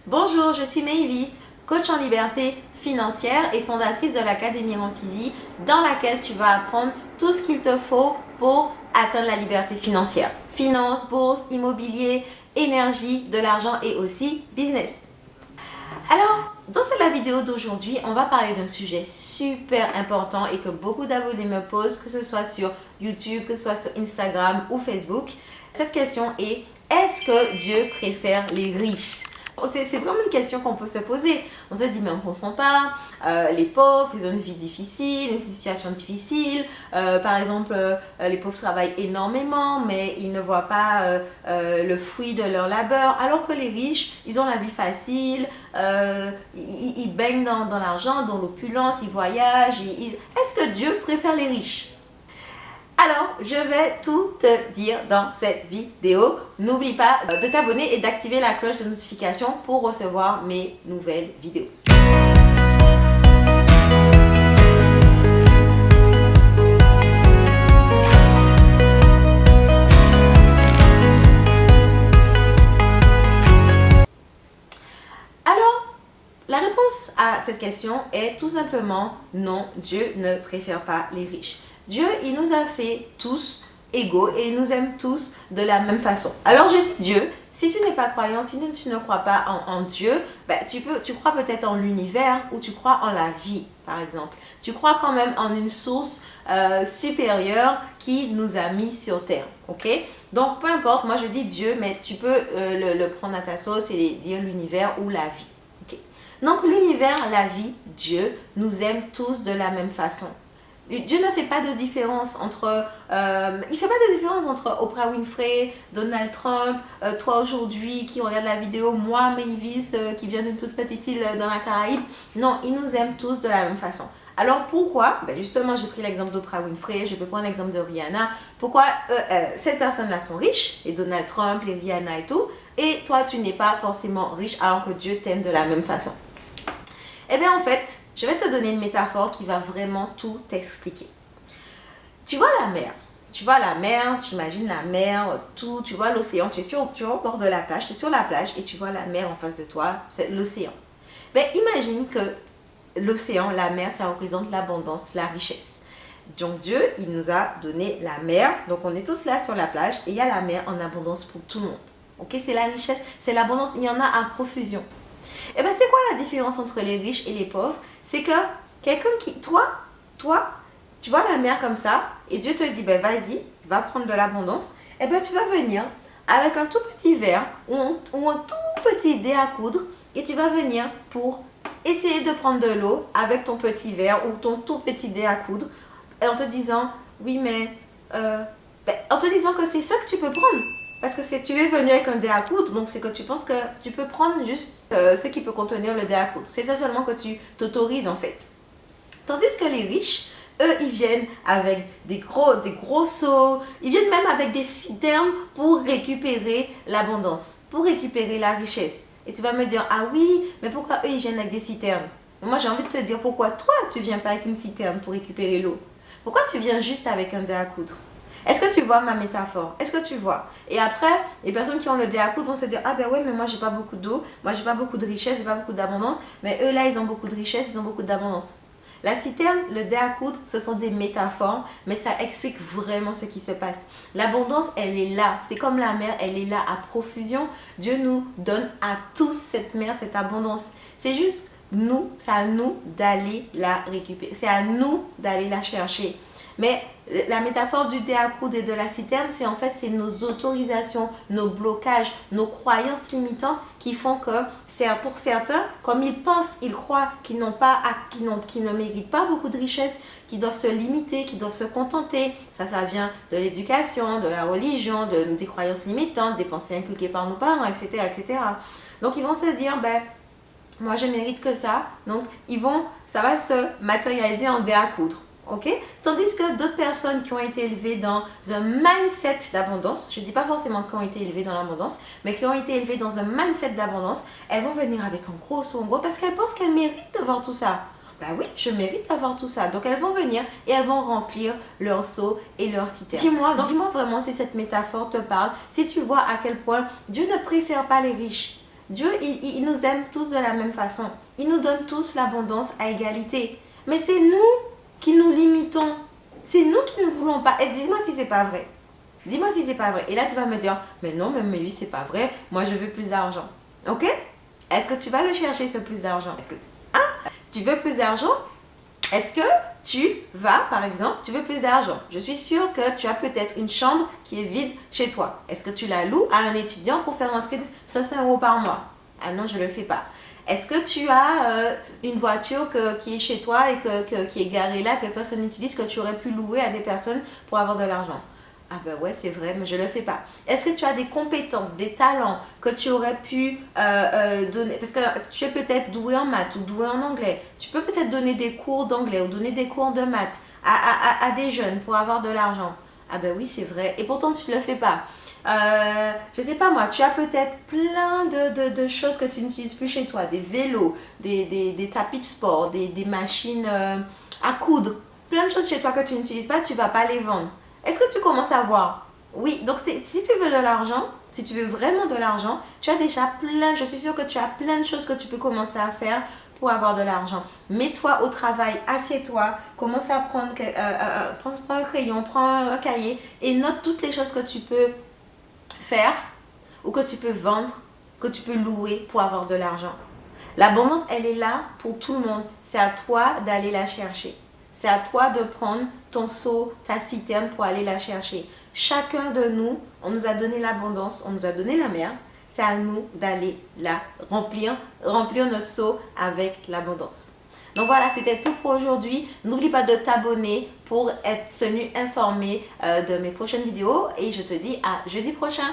Bonjour, je suis Maëvis, coach en liberté financière et fondatrice de l'Académie Rentizy, dans laquelle tu vas apprendre tout ce qu'il te faut pour atteindre la liberté financière. Finance, bourse, immobilier, énergie, de l'argent et aussi business. Alors, dans la vidéo d'aujourd'hui, on va parler d'un sujet super important et que beaucoup d'abonnés me posent, que ce soit sur YouTube, que ce soit sur Instagram ou Facebook. Cette question est, est-ce que Dieu préfère les riches? C'est vraiment une question qu'on peut se poser. On se dit, mais on ne comprend pas. Les pauvres, ils ont une vie difficile, une situation difficile. Par exemple, les pauvres travaillent énormément, mais ils ne voient pas le fruit de leur labeur. Alors que les riches, ils ont la vie facile. Ils baignent dans l'argent, dans l'opulence, ils voyagent. Est-ce que Dieu préfère les riches? Alors, je vais tout te dire dans cette vidéo. N'oublie pas de t'abonner et d'activer la cloche de notification pour recevoir mes nouvelles vidéos. Alors, la réponse à cette question est tout simplement non, Dieu ne préfère pas les riches. Dieu, il nous a fait tous égaux et il nous aime tous de la même façon. Alors je dis Dieu, si tu n'es pas croyant, si tu ne crois pas en Dieu, tu crois peut-être en l'univers ou tu crois en la vie, par exemple. Tu crois quand même en une source supérieure qui nous a mis sur terre, ok? Donc peu importe, moi je dis Dieu, mais tu peux le prendre à ta sauce et dire l'univers ou la vie, ok? Donc l'univers, la vie, Dieu, nous aime tous de la même façon. Dieu ne fait pas de différence entre, Oprah Winfrey, Donald Trump, toi aujourd'hui qui regarde la vidéo, moi Maëvis qui vient d'une toute petite île dans la Caraïbe. Non, il nous aime tous de la même façon. Alors pourquoi? Justement, j'ai pris l'exemple d'Oprah Winfrey, je peux prendre l'exemple de Rihanna. Pourquoi ces personnes-là sont riches, et Donald Trump, les Rihanna et tout, et toi tu n'es pas forcément riche alors que Dieu t'aime de la même façon? Eh bien en fait, je vais te donner une métaphore qui va vraiment tout t'expliquer. Tu vois la mer, tu imagines la mer, tout, tu vois l'océan, tu es au bord de la plage, tu es sur la plage et tu vois la mer en face de toi, c'est l'océan. Imagine que l'océan, la mer, ça représente l'abondance, la richesse. Donc Dieu, il nous a donné la mer, donc on est tous là sur la plage et il y a la mer en abondance pour tout le monde. Ok, c'est la richesse, c'est l'abondance, il y en a à profusion. Et c'est quoi la différence entre les riches et les pauvres? C'est que quelqu'un qui, toi, tu vois la mer comme ça, et Dieu te dit, vas-y, va prendre de l'abondance, et tu vas venir avec un tout petit verre ou un tout petit dé à coudre, et tu vas venir pour essayer de prendre de l'eau avec ton petit verre ou ton tout petit dé à coudre, et en te disant, oui, mais, en te disant que c'est ça que tu peux prendre. Parce que tu es venu avec un dé à coudre, donc c'est que tu penses que tu peux prendre juste ce qui peut contenir le dé à coudre. C'est ça seulement que tu t'autorises en fait. Tandis que les riches, eux, ils viennent avec des gros seaux, ils viennent même avec des citernes pour récupérer l'abondance, pour récupérer la richesse. Et tu vas me dire, ah oui, mais pourquoi eux, ils viennent avec des citernes? Moi, j'ai envie de te dire, pourquoi toi, tu viens pas avec une citerne pour récupérer l'eau? Pourquoi tu viens juste avec un dé à coudre? Est-ce que tu vois ma métaphore? Est-ce que tu vois? Et après, les personnes qui ont le dé à coudre vont se dire, ah ouais, mais moi j'ai pas beaucoup d'eau, moi j'ai pas beaucoup de richesse, j'ai pas beaucoup d'abondance, mais eux là ils ont beaucoup de richesse, ils ont beaucoup d'abondance. La citerne, le dé à coudre, ce sont des métaphores, mais ça explique vraiment ce qui se passe. L'abondance, elle est là. C'est comme la mer, elle est là à profusion. Dieu nous donne à tous cette mer, cette abondance. C'est juste nous, c'est à nous d'aller la récupérer. C'est à nous d'aller la chercher. Mais la métaphore du dé à coudre et de la citerne, c'est nos autorisations, nos blocages, nos croyances limitantes qui font que, pour certains, comme ils pensent, ils croient qu'ils ne méritent pas beaucoup de richesse, qu'ils doivent se limiter, qu'ils doivent se contenter. Ça vient de l'éducation, de la religion, des croyances limitantes, des pensées inculquées par nos parents, etc., etc. Donc ils vont se dire, moi je mérite que ça. Donc ça va se matérialiser en dé à coudre. Okay? Tandis que d'autres personnes qui ont été élevées dans un mindset d'abondance, je ne dis pas forcément qui ont été élevées dans l'abondance, mais qui ont été élevées dans un mindset d'abondance, elles vont venir avec un gros seau parce qu'elles pensent qu'elles méritent d'avoir tout ça. Oui, je mérite d'avoir tout ça. Donc elles vont venir et elles vont remplir leur seau et leur citerne. Dis-moi vraiment si cette métaphore te parle, si tu vois à quel point Dieu ne préfère pas les riches. Dieu, il nous aime tous de la même façon. Il nous donne tous l'abondance à égalité. Mais c'est nous qui nous limitons. C'est nous qui ne voulons pas. Et dis-moi si c'est pas vrai. Dis-moi si c'est pas vrai. Et là, tu vas me dire, mais non, mais oui, c'est pas vrai. Moi, je veux plus d'argent. Ok? Est-ce que tu vas le chercher, ce plus d'argent? Tu veux plus d'argent? Est-ce que tu vas, par exemple, tu veux plus d'argent? Je suis sûre que tu as peut-être une chambre qui est vide chez toi. Est-ce que tu la loues à un étudiant pour faire rentrer 500 € par mois? Ah non, je ne le fais pas. Est-ce que tu as une voiture qui est chez toi et qui est garée là, que personne n'utilise, que tu aurais pu louer à des personnes pour avoir de l'argent? Ah ben ouais, c'est vrai, mais je ne le fais pas. Est-ce que tu as des compétences, des talents que tu aurais pu donner? Parce que tu es peut-être doué en maths ou doué en anglais. Tu peux peut-être donner des cours d'anglais ou donner des cours de maths à des jeunes pour avoir de l'argent. Ah ben oui, c'est vrai. Et pourtant, tu ne le fais pas. Je sais pas moi, tu as peut-être plein de choses que tu n'utilises plus chez toi. Des vélos, des tapis de sport, des machines à coudre. Plein de choses chez toi que tu n'utilises pas, tu ne vas pas les vendre. Est-ce que tu commences à voir? Oui, donc si tu veux de l'argent, si tu veux vraiment de l'argent, tu as déjà je suis sûre que tu as plein de choses que tu peux commencer à faire pour avoir de l'argent. Mets-toi au travail, assieds-toi, commence à prends un crayon, prends un cahier et note toutes les choses que tu peux faire ou que tu peux vendre, que tu peux louer pour avoir de l'argent. L'abondance, elle est là pour tout le monde. C'est à toi d'aller la chercher. C'est à toi de prendre ton seau, ta citerne pour aller la chercher. Chacun de nous, on nous a donné l'abondance, on nous a donné la mer. C'est à nous d'aller la remplir notre seau avec l'abondance. Donc voilà, c'était tout pour aujourd'hui. N'oublie pas de t'abonner pour être tenu informé de mes prochaines vidéos. Et je te dis à jeudi prochain.